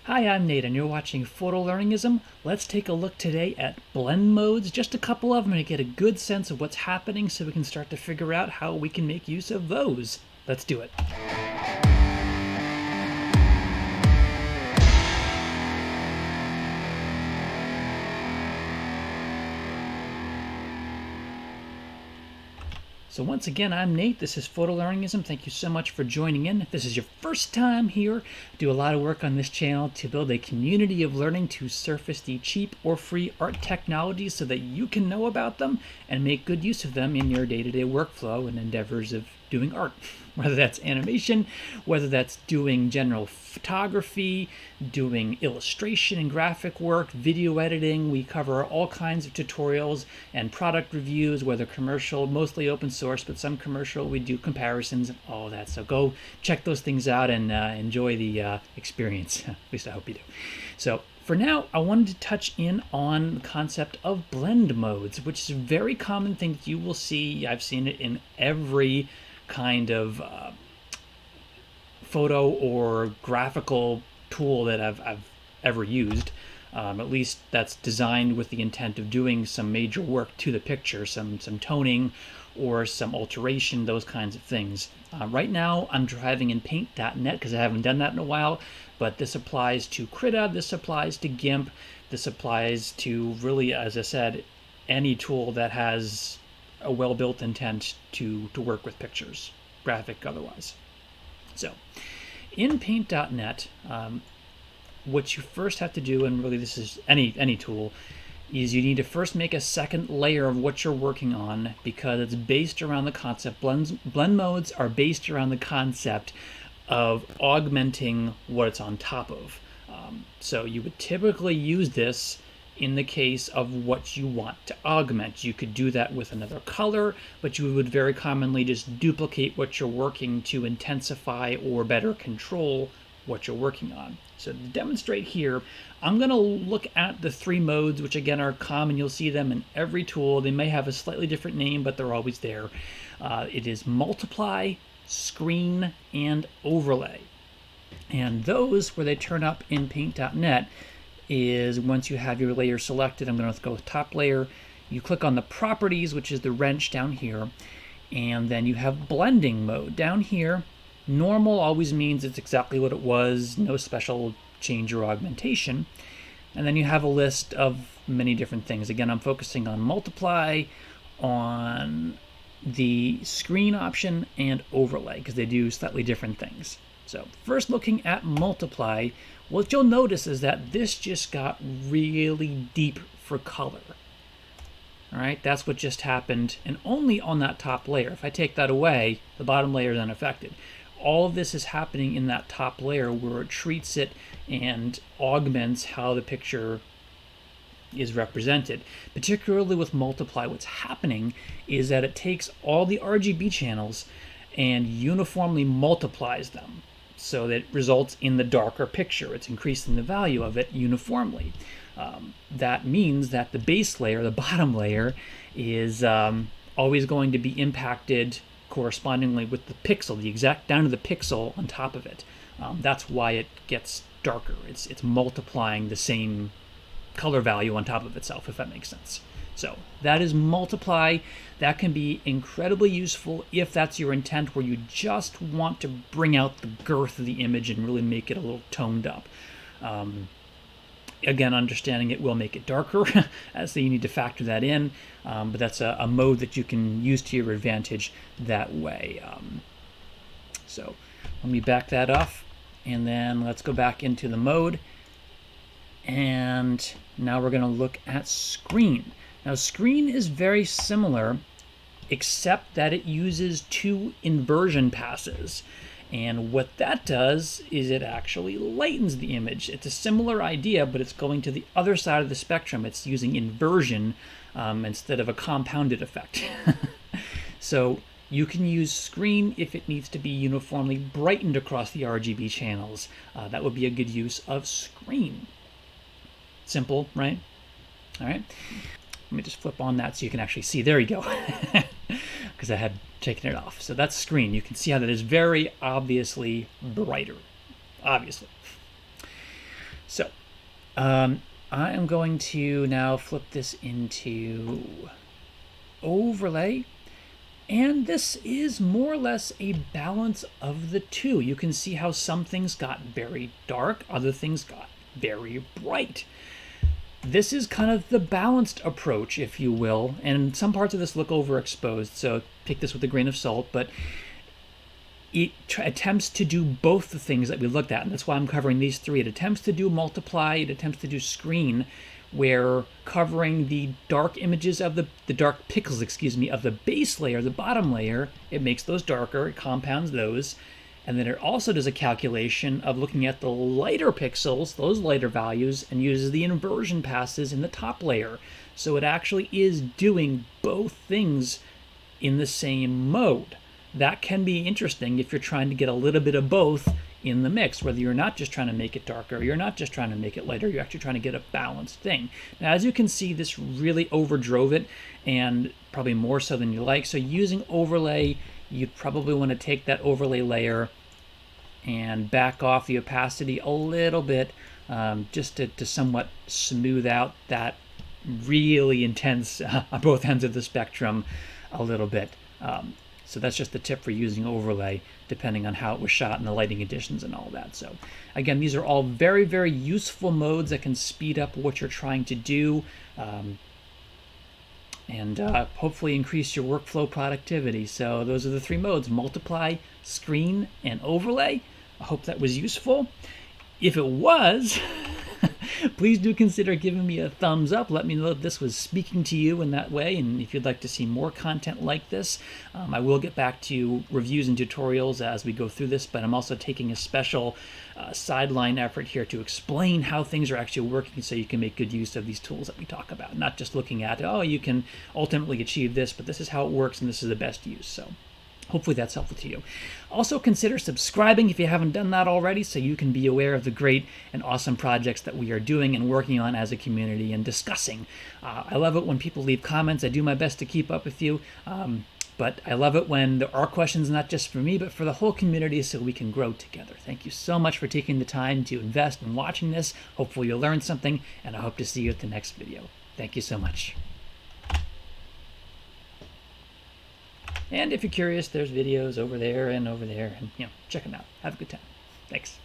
Hi, I'm Nate, and you're watching Photolearningism. Let's take a look today at blend modes, just a couple of them, to get a good sense of what's happening so we can start to figure out how we can make use of those. Let's do it. So once again, I'm Nate. This is Photolearningism. Thank you so much for joining in. If this is your first time here, I do a lot of work on this channel to build a community of learning to surface the cheap or free art technologies so that you can know about them and make good use of them in your day-to-day workflow and endeavors of doing art. Whether that's animation, whether that's doing general photography, doing illustration and graphic work, video editing. We cover all kinds of tutorials and product reviews, whether commercial, mostly open source, but some commercial. We do comparisons and all that. So go check those things out and enjoy the experience. At least I hope you do. So for now, I wanted to touch in on the concept of blend modes, which is a very common thing that you will see. I've seen it in every kind of photo or graphical tool that I've ever used. At least that's designed with the intent of doing some major work to the picture, some toning or some alteration, those kinds of things. Right now I'm driving in paint.net because I haven't done that in a while, but this applies to Krita, this applies to GIMP, this applies to really, as I said, any tool that has a well-built intent to work with pictures, graphic otherwise. So in paint.net, what you first have to do, and really this is any tool, is you need to first make a second layer of what you're working on because it's based around the concept. Blend modes are based around the concept of augmenting what it's on top of. So you would typically use this in the case of what you want to augment. You could do that with another color, but you would very commonly just duplicate what you're working to intensify or better control what you're working on. So to demonstrate here, I'm going to look at the three modes, which again are common. You'll see them in every tool. They may have a slightly different name, but they're always there. It is multiply, screen, and overlay. And those, where they turn up in paint.net, is once you have your layer selected. I'm going to go with top layer. You click on the properties, which is the wrench down here, and then you have blending mode down here. Normal always means it's exactly what it was, no special change or augmentation. And then you have a list of many different things. Again, I'm focusing on multiply, on the screen option, and overlay because they do slightly different things. So first, looking at multiply, what you'll notice is that this just got really deep for color. All right, that's what just happened, and only on that top layer. If I take that away, the bottom layer is unaffected. All of this is happening in that top layer where it treats it and augments how the picture is represented. Particularly with multiply, what's happening is that it takes all the RGB channels and uniformly multiplies them, so that it results in the darker picture. It's increasing the value of it uniformly. That means that the base layer, the bottom layer, is always going to be impacted correspondingly with the pixel, the exact down to the pixel on top of it. That's why it gets darker. It's multiplying the same color value on top of itself, if that makes sense. So that is multiply. That can be incredibly useful if that's your intent, where you just want to bring out the girth of the image and really make it a little toned up. Again, understanding it will make it darker, so you need to factor that in, but that's a mode that you can use to your advantage that way. So let me back that off, and then let's go back into the mode, and now we're going to look at screen. Now, screen is very similar, except that it uses two inversion passes. And what that does is it actually lightens the image. It's a similar idea, but it's going to the other side of the spectrum. It's using inversion instead of a compounded effect. So you can use screen if it needs to be uniformly brightened across the RGB channels. That would be a good use of screen. Simple, right? All right. Let me just flip on that so you can actually see. There you go. Because I had taken it off. So that's screen. You can see how that is very obviously brighter. Obviously. I am going to now flip this into overlay. And this is more or less a balance of the two. You can see how some things got very dark, other things got very bright. This is kind of the balanced approach, if you will, and some parts of this look overexposed, so take this with a grain of salt, but it attempts to do both the things that we looked at, and that's why I'm covering these three. It attempts to do multiply, it attempts to do screen, where covering the dark images of the dark pixels, excuse me, of the base layer, the bottom layer, it makes those darker, it compounds those, and then it also does a calculation of looking at the lighter pixels, those lighter values, and uses the inversion passes in the top layer. So it actually is doing both things in the same mode. That can be interesting if you're trying to get a little bit of both in the mix, whether you're not just trying to make it darker, you're not just trying to make it lighter, you're actually trying to get a balanced thing. Now, as you can see, this really overdrove it, and probably more so than you like. So using overlay, you'd probably want to take that overlay layer and back off the opacity a little bit, just to somewhat smooth out that really intense on both ends of the spectrum a little bit. So that's just the tip for using overlay, depending on how it was shot and the lighting conditions and all that. So again, these are all very, very useful modes that can speed up what you're trying to do, and hopefully increase your workflow productivity. So those are the three modes: multiply, screen, and overlay. I hope that was useful. If it was, please do consider giving me a thumbs up. Let me know that this was speaking to you in that way, and if you'd like to see more content like this, I will get back to reviews and tutorials as we go through this, but I'm also taking a special sideline effort here to explain how things are actually working so you can make good use of these tools that we talk about, not just looking at, oh, you can ultimately achieve this, but this is how it works and this is the best use. So hopefully that's helpful to you. Also consider subscribing if you haven't done that already, so you can be aware of the great and awesome projects that we are doing and working on as a community and discussing. I love it when people leave comments. I do my best to keep up with you, but I love it when there are questions not just for me, but for the whole community, so we can grow together. Thank you so much for taking the time to invest in watching this. Hopefully you'll learn something, and I hope to see you at the next video. Thank you so much. And if you're curious, there's videos over there, and check them out. Have a good time. Thanks.